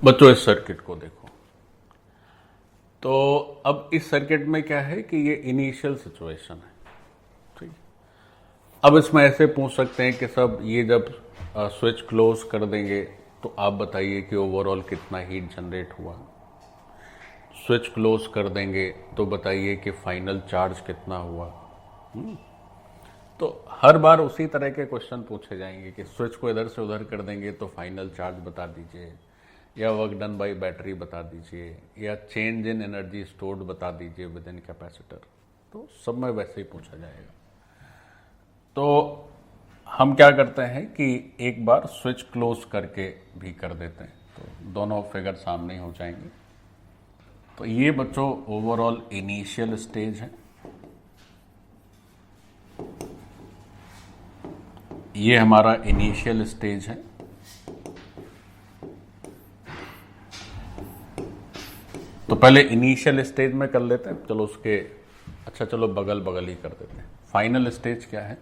बच्चों इस सर्किट को देखो। तो अब इस सर्किट में क्या है कि ये इनिशियल सिचुएशन है, ठीक। अब इसमें ऐसे पूछ सकते हैं कि सब ये जब स्विच क्लोज कर देंगे तो आप बताइए कि ओवरऑल कितना हीट जनरेट हुआ। स्विच क्लोज कर देंगे तो बताइए कि फाइनल चार्ज कितना हुआ। तो हर बार उसी तरह के क्वेश्चन पूछे जाएंगे कि स्विच को इधर से उधर कर देंगे तो फाइनल चार्ज बता दीजिए, या वर्क डन बाई बैटरी बता दीजिए, या चेंज इन एनर्जी स्टोर्ड बता दीजिए विद इन कैपेसिटर। तो सब में वैसे ही पूछा जाएगा। तो हम क्या करते हैं कि एक बार स्विच क्लोज करके भी कर देते हैं, तो दोनों फिगर सामने हो जाएंगे। तो ये बच्चों ओवरऑल इनिशियल स्टेज है, ये हमारा इनिशियल स्टेज है। तो पहले इनिशियल स्टेज में कर लेते हैं, चलो उसके अच्छा चलो बगल बगल ही कर देते हैं। फाइनल स्टेज क्या है?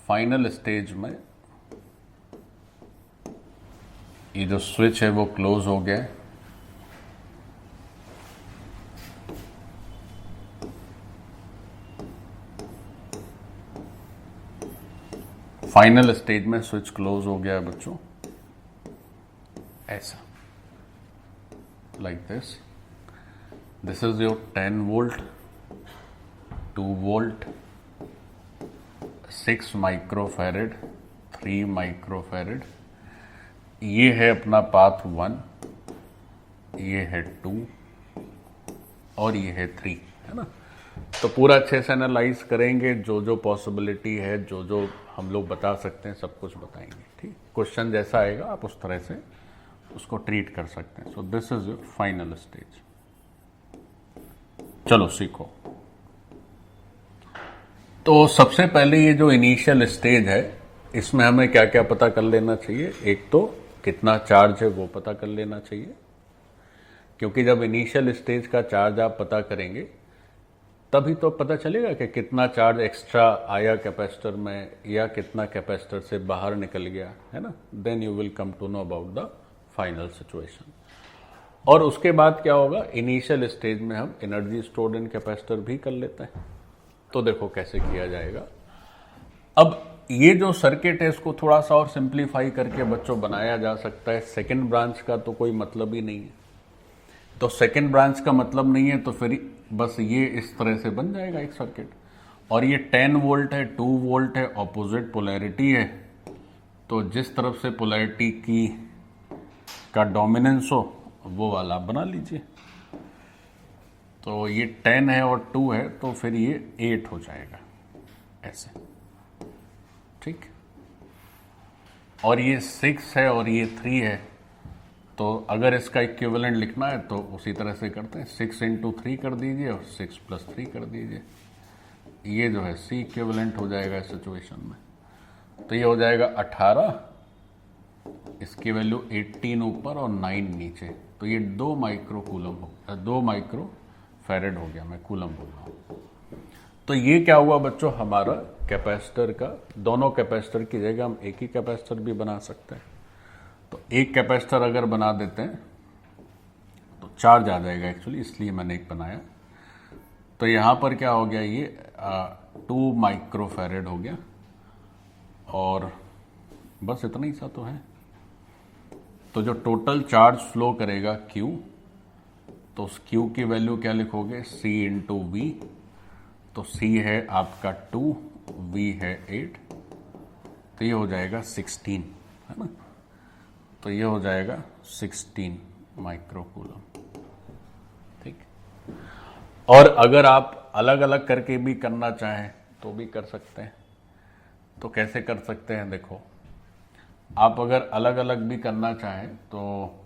फाइनल स्टेज में ये जो स्विच है वो क्लोज हो गया है। फाइनल स्टेज में स्विच क्लोज हो गया है बच्चों, ऐसा, like this. This is your 10 volt, 2 volt, 6 microfarad, 3 microfarad. ये है अपना पाथ 1, ये है 2 और ये है 3, है ना। तो पूरा अच्छे से एनालाइज करेंगे, जो जो पॉसिबिलिटी है, जो जो हम लोग बता सकते हैं, सब कुछ बताएंगे, ठीक। क्वेश्चन जैसा आएगा आप उस तरह से उसको ट्रीट कर सकते हैं। सो दिस इज फाइनल स्टेज। चलो सीखो। तो सबसे पहले ये जो इनिशियल स्टेज है, इसमें हमें क्या क्या पता कर लेना चाहिए। एक तो कितना चार्ज है वो पता कर लेना चाहिए, क्योंकि जब इनिशियल स्टेज का चार्ज आप पता करेंगे तभी तो पता चलेगा कि कितना चार्ज एक्स्ट्रा आया कैपेसिटर में, या कितना कैपेसिटर से बाहर निकल गया, है ना। Then you will come to know about the final situation. और उसके बाद क्या होगा, इनिशियल स्टेज में हम एनर्जी स्टोर्ड इन कैपेसिटर भी कर लेते हैं। तो देखो कैसे किया जाएगा। अब ये जो सर्किट है इसको थोड़ा सा और सिंप्लीफाई करके बच्चों बनाया जा सकता है। सेकंड ब्रांच का तो कोई मतलब ही नहीं है, तो सेकंड ब्रांच का मतलब नहीं है तो फिर बस ये इस तरह से बन जाएगा एक सर्किट। और ये 10 वोल्ट है, 2 वोल्ट है, ऑपोजिट पोलैरिटी है। तो जिस तरफ से पोलैरिटी की का डोमिनेंस हो वो वाला बना लीजिए। तो ये 10 है और 2 है, तो फिर ये 8 हो जाएगा ऐसे, ठीक। और ये 6 है और ये 3 है, तो अगर इसका इक्विवेलेंट लिखना है तो उसी तरह से करते हैं। 6 इंटू 3 कर दीजिए और 6 प्लस 3 कर दीजिए। ये जो है सी इक्विवेलेंट हो जाएगा इस सिचुएशन में। तो ये हो जाएगा 18, इसकी वैल्यू 18 ऊपर और 9 नीचे। तो ये 2 माइक्रो कूलम हो, 2 माइक्रो फैरेड हो गया, मैं कूलम बोल रहा हूँ। तो ये क्या हुआ बच्चों, हमारा कैपेसिटर का, दोनों कैपेसिटर की जगह हम एक ही कैपेसिटर भी बना सकते हैं। तो एक कैपेसिटर अगर बना देते हैं तो चार्ज आ जाएगा एक्चुअली, इसलिए मैंने एक बनाया। तो यहाँ पर क्या हो गया, ये 2 माइक्रो फैरेड हो गया, और बस इतना ही सा तो है। तो जो टोटल चार्ज फ्लो करेगा Q, तो उस Q की वैल्यू क्या लिखोगे, C इंटू वी। तो C है आपका 2, V है 8, तो ये हो जाएगा 16, है ना। तो ये हो जाएगा 16 माइक्रो कूलम, ठीक। और अगर आप अलग अलग करके भी करना चाहें तो भी कर सकते हैं। तो कैसे कर सकते हैं, देखो, आप अगर अलग अलग भी करना चाहें तो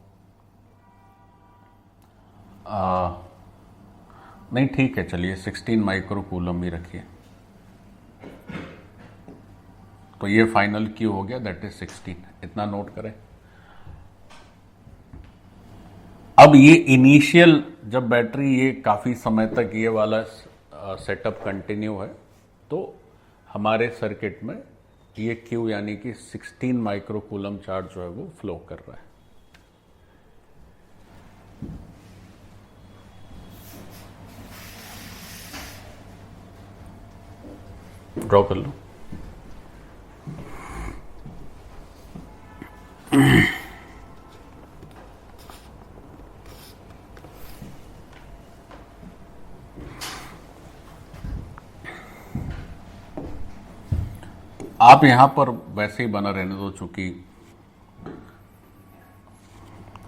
नहीं, ठीक है, चलिए 16 माइक्रो कूलम ही रखिए। तो ये फाइनल क्यू हो गया, दैट इज 16, इतना नोट करें। अब ये इनिशियल, जब बैटरी ये काफी समय तक ये वाला सेटअप कंटिन्यू है, तो हमारे सर्किट में ये Q यानी कि 16 माइक्रो कूलम चार्ज जो है वो फ्लो कर रहा है। ड्रॉ कर लो। आप यहां पर वैसे ही बना रहने दो, चूंकि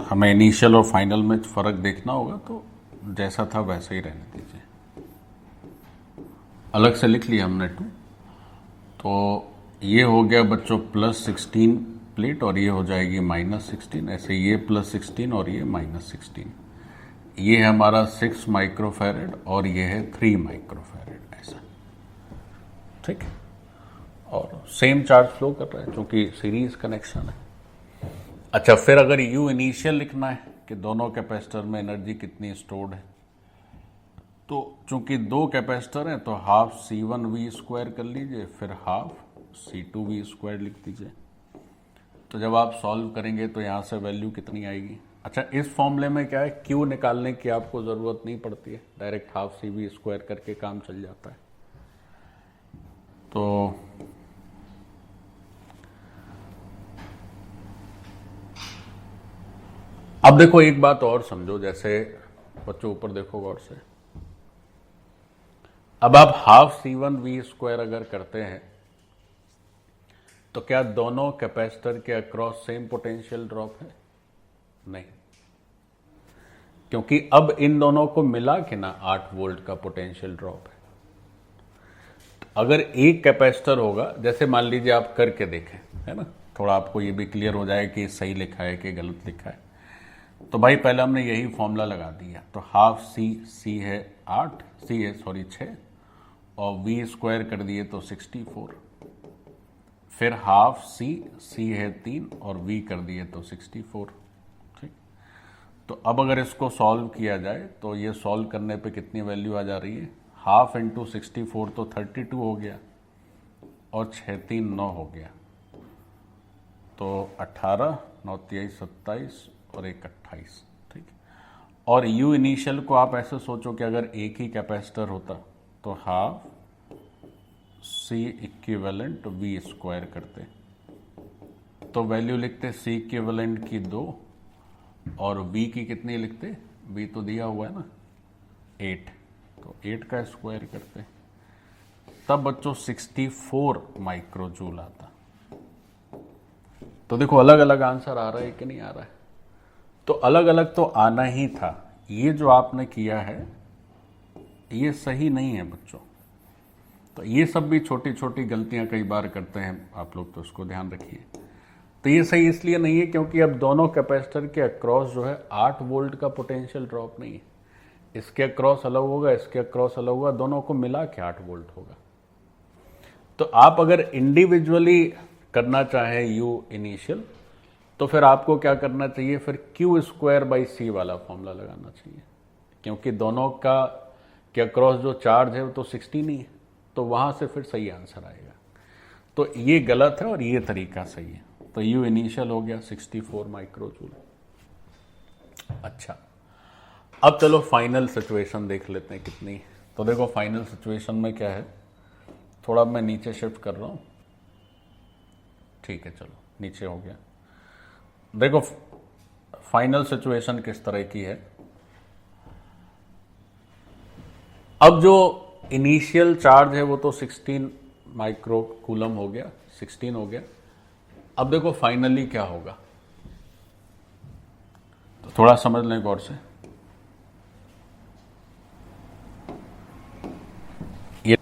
हमें इनिशियल और फाइनल में फर्क देखना होगा, तो जैसा था वैसे ही रहने दीजिए। अलग से लिख लिया हमने 2, तो ये हो गया बच्चों +16 प्लेट और ये हो जाएगी -16। ऐसे ये +16 और ये -16। ये है हमारा 6 माइक्रोफैरेड और ये है 3 माइक्रोफैरेड, ऐसा। ठीक है, और सेम चार्ज फ्लो कर रहा है क्योंकि सीरीज कनेक्शन है। अच्छा, फिर अगर U इनिशियल लिखना है कि दोनों कैपेसिटर में एनर्जी कितनी स्टोर्ड है, तो चूंकि 2 कैपेसिटर हैं तो हाफ C1V² कर लीजिए, फिर हाफ C2V² लिख दीजिए। तो जब आप सॉल्व करेंगे तो यहां से वैल्यू कितनी आएगी? अच्छा, इस फॉर्मूले में क्या है, Q निकालने की आपको जरूरत नहीं पड़ती है, डायरेक्ट हाफ CV² करके काम चल जाता है। तो अब देखो एक बात और समझो, जैसे बच्चों ऊपर देखो गौर से। अब आप हाफ C1V² अगर करते हैं तो क्या दोनों कैपेसिटर के अक्रॉस सेम पोटेंशियल ड्रॉप है? नहीं, क्योंकि अब इन दोनों को मिला के ना 8 वोल्ट का पोटेंशियल ड्रॉप है। तो अगर एक कैपेसिटर होगा, जैसे मान लीजिए आप करके देखें, है ना, थोड़ा आपको ये भी क्लियर हो जाए कि सही लिखा है कि गलत लिखा है। तो भाई पहले हमने यही फॉर्मूला लगा दिया, तो हाफ C है 8, C है 6 और V² कर दिए तो 64, फिर हाफ C है 3 और V कर दिए तो 64। ठीक, तो अब अगर इसको सॉल्व किया जाए तो ये सॉल्व करने पे कितनी वैल्यू आ जा रही है? हाफ इंटू 64 तो 32 हो गया और 6 3 9 हो गया, तो 18 9 23 27 और 1 28। ठीक, और U इनिशियल को आप ऐसे सोचो कि अगर एक ही कैपेसिटर होता तो हाफ C इक्विवेलेंट V² करते, तो वैल्यू लिखते C इक्विवेलेंट की 2 और V की कितनी लिखते? V तो दिया हुआ है ना 8, तो 8 का स्क्वायर करते, तब बच्चों 64 माइक्रोजूल आता। तो देखो अलग अलग आंसर आ रहा है कि नहीं आ रहा है? तो अलग अलग तो आना ही था। ये जो आपने किया है ये सही नहीं है बच्चों। तो ये सब भी छोटी छोटी गलतियां कई बार करते हैं आप लोग, तो उसको ध्यान रखिए। तो ये सही इसलिए नहीं है क्योंकि अब दोनों कैपेसिटर के अक्रॉस जो है 8 वोल्ट का पोटेंशियल ड्रॉप नहीं है। इसके अक्रॉस अलग होगा, इसके अक्रॉस अलग होगा, दोनों को मिला के 8 वोल्ट होगा। तो आप अगर इंडिविजुअली करना चाहें U इनिशियल, तो फिर आपको क्या करना चाहिए? फिर Q²/C वाला फॉर्मूला लगाना चाहिए, क्योंकि दोनों का के अक्रॉस जो चार्ज है वो तो 16 ही है, तो वहां से फिर सही आंसर आएगा। तो ये गलत है और ये तरीका सही है। तो U इनिशियल हो गया 64 माइक्रोजूल। अच्छा, अब चलो फाइनल सिचुएशन देख लेते हैं कितनी। तो देखो फाइनल सिचुएशन में क्या है, थोड़ा मैं नीचे शिफ्ट कर रहा हूं। ठीक है, चलो नीचे हो गया। देखो फाइनल सिचुएशन किस तरह की है। अब जो इनिशियल चार्ज है वो तो 16 माइक्रो कूलम हो गया, 16 हो गया। अब देखो फाइनली क्या होगा, तो थोड़ा समझ लें गौर से। ये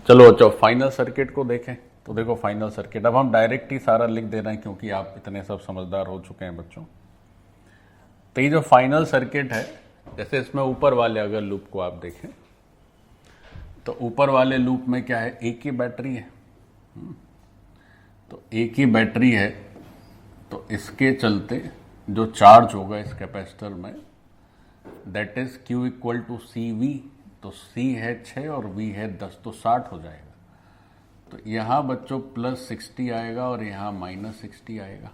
चलो अच्छा फाइनल सर्किट को देखें। तो देखो फाइनल सर्किट, अब हम डायरेक्ट ही सारा लिख दे रहे हैं क्योंकि आप इतने सब समझदार हो चुके हैं बच्चों। तो ये जो फाइनल सर्किट है, जैसे इसमें ऊपर वाले अगर लूप को आप देखें तो ऊपर वाले लूप में क्या है, एक ही बैटरी है। तो एक ही बैटरी है, तो इसके चलते जो चार्ज होगा इस कैपेसिटर में, दैट इज Q= CV। तो C है 6 और V है 10, तो 60 हो जाएगा। तो यहाँ बच्चों +60 आएगा और यहाँ -60 आएगा।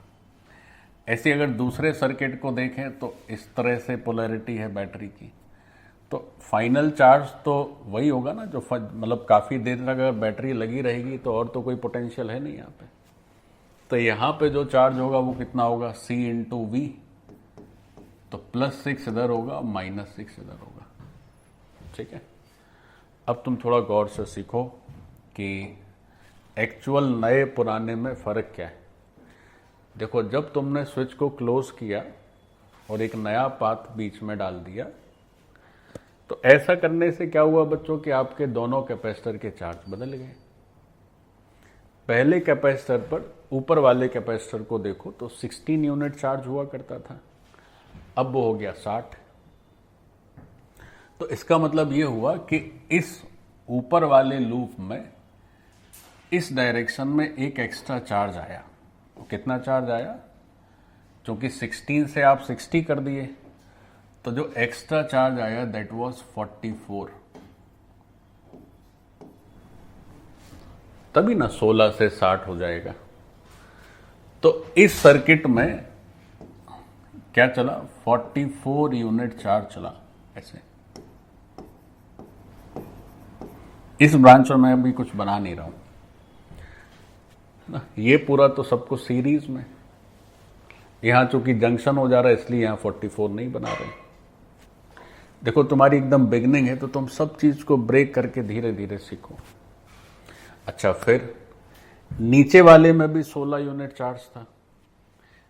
ऐसे अगर दूसरे सर्किट को देखें तो इस तरह से पोलैरिटी है बैटरी की, तो फाइनल चार्ज तो वही होगा ना, जो मतलब काफ़ी देर तक अगर बैटरी लगी रहेगी तो और तो कोई पोटेंशियल है नहीं यहाँ पे। तो यहाँ पे जो चार्ज होगा वो कितना होगा, C × V। तो +6 इधर होगा, -6 इधर होगा। ठीक है, अब तुम थोड़ा गौर से सीखो कि एक्चुअल नए पुराने में फ़र्क क्या है। देखो, जब तुमने स्विच को क्लोज किया और एक नया पाथ बीच में डाल दिया, तो ऐसा करने से क्या हुआ बच्चों कि आपके दोनों कैपेसिटर के चार्ज बदल गए। पहले कैपेसिटर पर, ऊपर वाले कैपेसिटर को देखो तो 16 यूनिट चार्ज हुआ करता था, अब वो हो गया 60। तो इसका मतलब ये हुआ कि इस ऊपर वाले लूप में इस डायरेक्शन में एक एक्स्ट्रा चार्ज आया। तो कितना चार्ज आया, क्योंकि 16 से आप 60 कर दिए, तो जो एक्स्ट्रा चार्ज आया दैट वाज 44। तभी ना 16 से 60 हो जाएगा। तो इस सर्किट में क्या चला, 44 यूनिट चार्ज चला। ऐसे इस ब्रांच में मैं अभी कुछ बना नहीं रहा हूं ना, ये पूरा तो सब कुछ सीरीज में। यहां चूंकि जंक्शन हो जा रहा है इसलिए यहां 44 नहीं बना रहे। देखो, तुम्हारी एकदम बिगनिंग है तो तुम सब चीज को ब्रेक करके धीरे धीरे सीखो। अच्छा, फिर नीचे वाले में भी 16 यूनिट चार्ज था,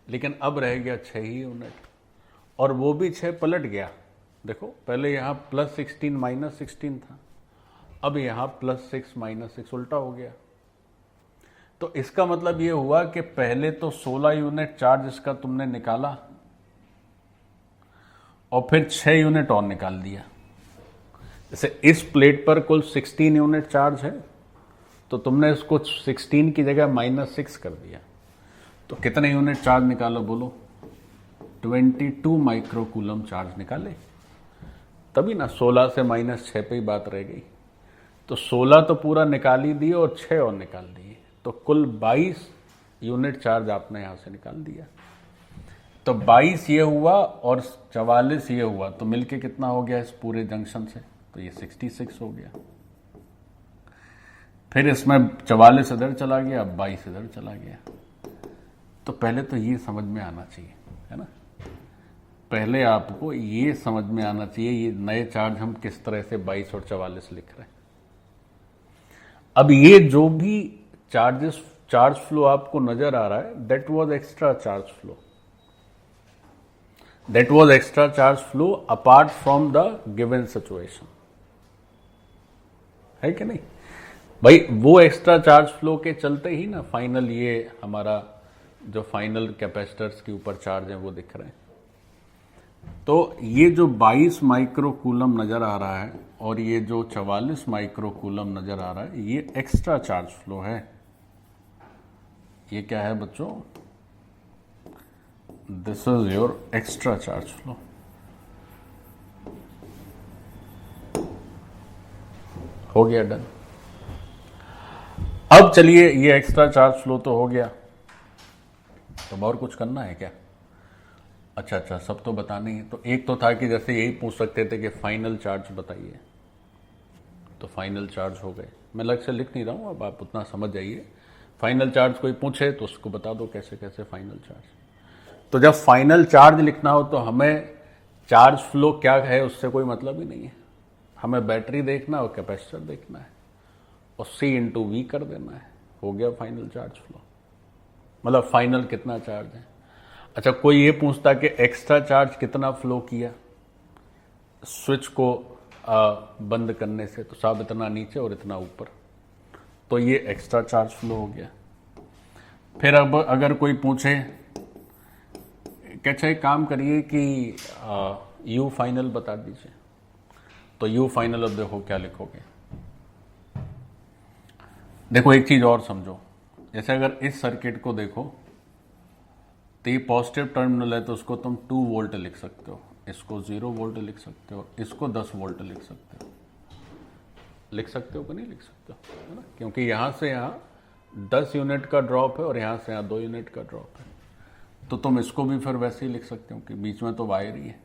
लेकिन अब रह गया 6 ही यूनिट, और वो भी 6 पलट गया। देखो, पहले यहां +16 -16 था, अब यहां +6 -6 उल्टा हो गया। तो इसका मतलब ये हुआ कि पहले तो 16 यूनिट चार्ज इसका तुमने निकाला और फिर 6 यूनिट और निकाल दिया। जैसे इस प्लेट पर कुल 16 यूनिट चार्ज है, तो तुमने इसको 16 की जगह -6 कर दिया, तो कितने यूनिट चार्ज निकालो बोलो, 22 माइक्रोकूलम चार्ज निकाले। तभी ना 16 से -6 पे ही बात रह गई। तो 16 तो पूरा निकाल ही दिए और 6 और निकाल दिए, तो कुल 22 यूनिट चार्ज आपने यहां से निकाल दिया। तो 22 ये हुआ और 44 ये हुआ, तो मिलके कितना हो गया इस पूरे जंक्शन से, तो ये 66 हो गया। फिर इसमें 44 इधर चला गया, 22 इधर चला गया। तो पहले तो ये समझ में आना चाहिए, है ना, पहले आपको ये समझ में आना चाहिए ये नए चार्ज हम किस तरह से 22 और 44 लिख रहे हैं। अब ये जो भी चार्ज फ्लो आपको नजर आ रहा है, that was extra charge flow, that was extra charge flow apart from the given situation, है कि नहीं भाई। वो एक्स्ट्रा चार्ज फ्लो के चलते ही ना फाइनल ये हमारा जो फाइनल कैपेसिटर्स के ऊपर चार्ज है वो दिख रहे हैं। तो ये जो 22 माइक्रोकूलम नजर आ रहा है और ये जो 44 माइक्रोकूलम नजर आ रहा है, ये एक्स्ट्रा चार्ज फ्लो है। ये क्या है बच्चों, this is your extra charge flow. हो गया डन। अब चलिए, ये एक्स्ट्रा चार्ज फ्लो तो हो गया, तो और कुछ करना है क्या? अच्छा, सब तो बताने ही। तो एक तो था कि जैसे यही पूछ सकते थे कि फाइनल चार्ज बताइए, तो फाइनल चार्ज हो गए। मैं अलग से लिख नहीं रहा हूं, अब आप उतना समझ जाइए। फाइनल चार्ज कोई पूछे तो उसको बता दो कैसे कैसे फाइनल चार्ज। तो जब फाइनल चार्ज लिखना हो तो हमें चार्ज फ्लो क्या है उससे कोई मतलब ही नहीं है। हमें बैटरी देखना और कैपेसिटर देखना है और C × V कर देना है, हो गया फाइनल चार्ज फ्लो, मतलब फाइनल कितना चार्ज है। अच्छा, कोई ये पूछता कि एक्स्ट्रा चार्ज कितना फ्लो किया स्विच को बंद करने से, तो साहब इतना नीचे और इतना ऊपर, तो ये एक्स्ट्रा चार्ज फ्लो हो गया। फिर अब अगर कोई पूछे कि अच्छा एक काम करिए कि U फाइनल बता दीजिए, तो U फाइनल अब देखो क्या लिखोगे। देखो एक चीज और समझो, जैसे अगर इस सर्किट को देखो तो ये पॉजिटिव टर्मिनल है, तो उसको तुम 2 वोल्ट लिख सकते हो, इसको 0 वोल्ट लिख सकते हो, इसको 10 वोल्ट लिख सकते हो। लिख सकते हो कि नहीं लिख सकते हो, है ना, क्योंकि यहां से यहां 10 यूनिट का ड्रॉप है और यहां से यहां 2 यूनिट का ड्रॉप है। तो तुम इसको भी फिर वैसे ही लिख सकते हो कि बीच में तो वायर ही है।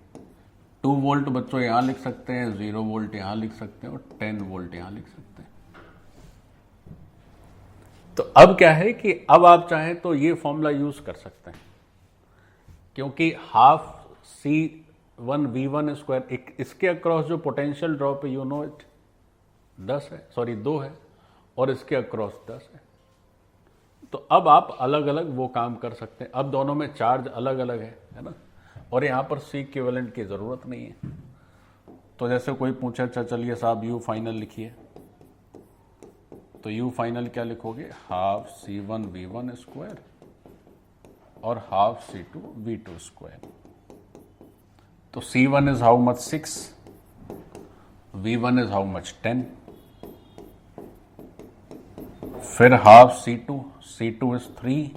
2 वोल्ट बच्चों यहां लिख सकते हैं, 0 वोल्ट यहां लिख सकते हैं और 10 वोल्ट यहां लिख सकते हैं। तो अब क्या है कि अब आप चाहें तो ये फॉर्मूला यूज कर सकते हैं, क्योंकि हाफ C1V1 इसके अक्रॉस जो पोटेंशियल ड्रॉप है, यू नो इट, 10 है, सॉरी 2 है, और इसके अक्रॉस 10 है। तो अब आप अलग अलग वो काम कर सकते हैं। अब दोनों में चार्ज अलग अलग है ना, और यहां पर C इक्विवेलेंट की जरूरत नहीं है। तो जैसे कोई पूछे, अच्छा चलिए साहब यू फाइनल लिखिए, तो यू फाइनल क्या लिखोगे, हाफ C1V1 और हाफ C2V2। तो C1 is how much 6, V1 is how much 10, फिर half C2 is 3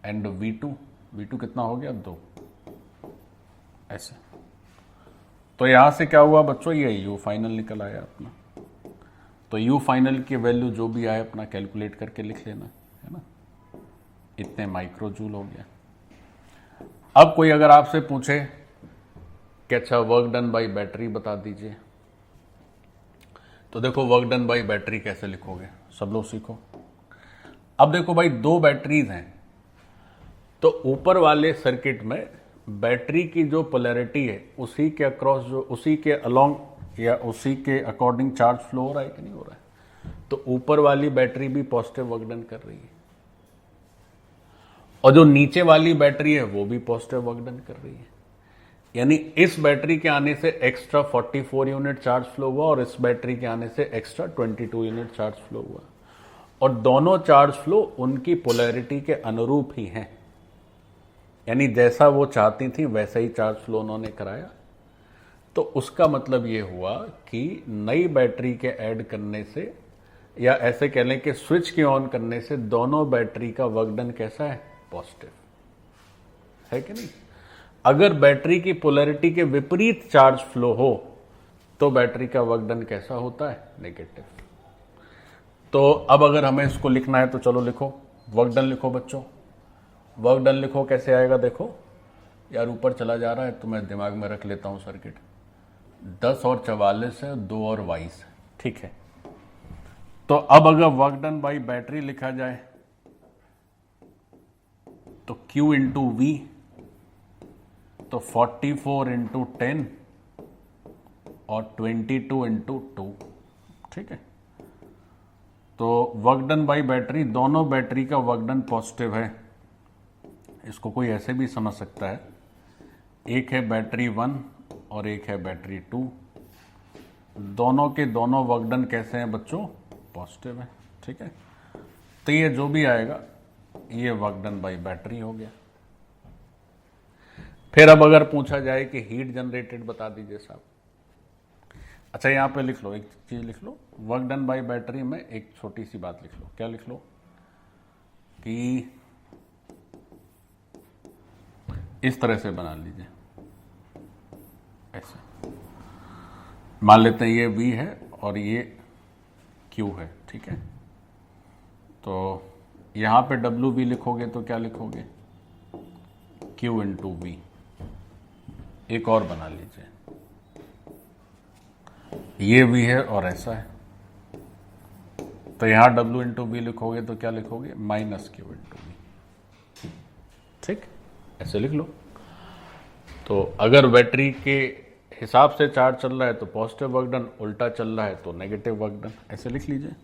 and V2 कितना हो गया, 2, ऐसे। तो यहां से क्या हुआ बच्चों, ये यू फाइनल निकल आया अपना। तो यू फाइनल की वैल्यू जो भी आए अपना कैलकुलेट करके लिख लेना, है ना, इतने माइक्रो जूल हो गया। अब कोई अगर आपसे पूछे कि अच्छा वर्क डन बाय बैटरी बता दीजिए, तो देखो वर्क डन बाय बैटरी कैसे लिखोगे, सब लोग सीखो। अब देखो भाई 2 बैटरीज हैं, तो ऊपर वाले सर्किट में बैटरी की जो पोलैरिटी है उसी के अक्रॉस, जो उसी के अलोंग या उसी के अकॉर्डिंग चार्ज फ्लो हो रहा है कि नहीं हो रहा है। तो ऊपर वाली बैटरी भी पॉजिटिव वर्क डन कर रही है, और जो नीचे वाली बैटरी है वो भी पॉजिटिव वर्क डन कर रही है। यानी इस बैटरी के आने से एक्स्ट्रा 44 यूनिट चार्ज फ्लो हुआ और इस बैटरी के आने से एक्स्ट्रा 22 यूनिट चार्ज फ्लो हुआ, और दोनों चार्ज फ्लो उनकी पोलैरिटी के अनुरूप ही हैं। यानी जैसा वो चाहती थी वैसा ही चार्ज फ्लो उन्होंने कराया। तो उसका मतलब ये हुआ कि नई बैटरी के ऐड करने से, या ऐसे कह लें कि स्विच के ऑन करने से, दोनों बैटरी का वर्क डन कैसा है, पॉजिटिव है कि नहीं। अगर बैटरी की पोलैरिटी के विपरीत चार्ज फ्लो हो तो बैटरी का वर्क डन कैसा होता है, नेगेटिव। तो अब अगर हमें इसको लिखना है तो चलो लिखो, वर्क डन लिखो बच्चों। वर्क डन लिखो, कैसे आएगा देखो यार, ऊपर चला जा रहा है तो मैं दिमाग में रख लेता हूं सर्किट। 10 और 44 है, 2 और 22 है, ठीक है। तो अब अगर वर्क डन बाई बैटरी लिखा जाए तो Q इंटू V, तो 44 इंटू 10 और 22 इंटू 2, ठीक है। तो वर्क डन बाई बैटरी, दोनों बैटरी का वर्क डन पॉजिटिव है। इसको कोई ऐसे भी समझ सकता है, एक है बैटरी 1 और एक है बैटरी 2, दोनों के दोनों वर्क डन कैसे हैं बच्चों, पॉजिटिव है, ठीक है। तो ये जो भी आएगा ये वर्क डन बाई बैटरी हो गया। फिर अब अगर पूछा जाए कि हीट जनरेटेड बता दीजिए साहब, अच्छा यहां पे लिख लो, एक चीज लिख लो, वर्क डन बाई बैटरी में एक छोटी सी बात लिख लो। क्या लिख लो कि इस तरह से बना लीजिए, ऐसे मान लेते हैं ये V है और ये Q है, ठीक है। तो यहां पे WV लिखोगे तो क्या लिखोगे, Q इंटू V। एक और बना लीजिए, ये V है और ऐसा है, तो यहां W इंटू V लिखोगे तो क्या लिखोगे, माइनस Q इंटू V, ठीक, ऐसे लिख लो। तो अगर बैटरी के हिसाब से चार्ज चल रहा है तो पॉजिटिव वर्क डन, उल्टा चल रहा है तो नेगेटिव वर्क डन, ऐसे लिख लीजिए,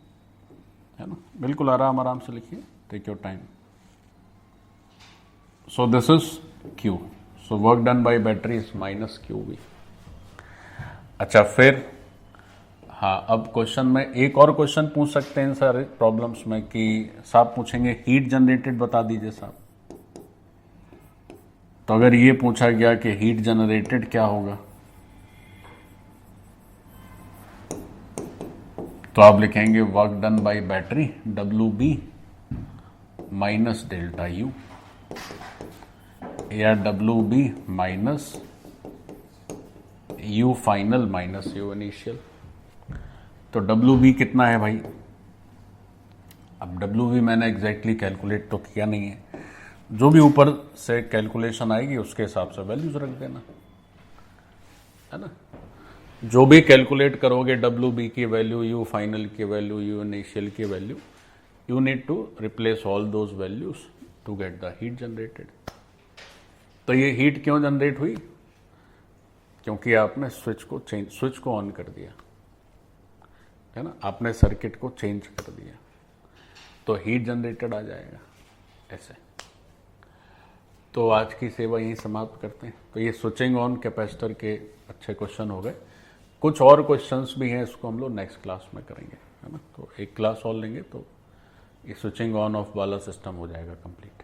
है ना, बिल्कुल आराम से लिखिए, take your time. So this is Q, so work done by battery is minus QV। अच्छा फिर हाँ, अब क्वेश्चन में एक और क्वेश्चन पूछ सकते हैं सारे प्रॉब्लम्स में कि साहब पूछेंगे हीट जनरेटेड बता दीजिए साहब। तो अगर ये पूछा गया कि हीट जनरेटेड क्या होगा, तो आप लिखेंगे work done by battery WB minus delta U, या WB minus U final minus U initial. तो डब्ल्यू बी कितना है भाई? अब डब्ल्यू बी मैंने एग्जैक्टली कैलकुलेट तो किया नहीं है, जो भी ऊपर से कैलकुलेशन आएगी उसके हिसाब से वैल्यूज रख देना, है ना। जो भी कैलकुलेट करोगे डब्ल्यू बी की वैल्यू, यू फाइनल की वैल्यू, यू इनिशियल की value, you need to replace all those values to get the heat generated. तो ये हीट क्यों जनरेट हुई? क्योंकि आपने स्विच को ऑन कर दिया, है ना, आपने सर्किट को चेंज कर दिया, तो हीट जनरेटेड आ जाएगा ऐसे। तो आज की सेवा यहीं समाप्त करते हैं। तो ये स्विचिंग ऑन कैपेसिटर के अच्छे क्वेश्चन हो गए। कुछ और क्वेश्चंस भी हैं, इसको हम लोग नेक्स्ट क्लास में करेंगे, है ना। तो एक क्लास और लेंगे तो ये स्विचिंग ऑन ऑफ वाला सिस्टम हो जाएगा कंप्लीट।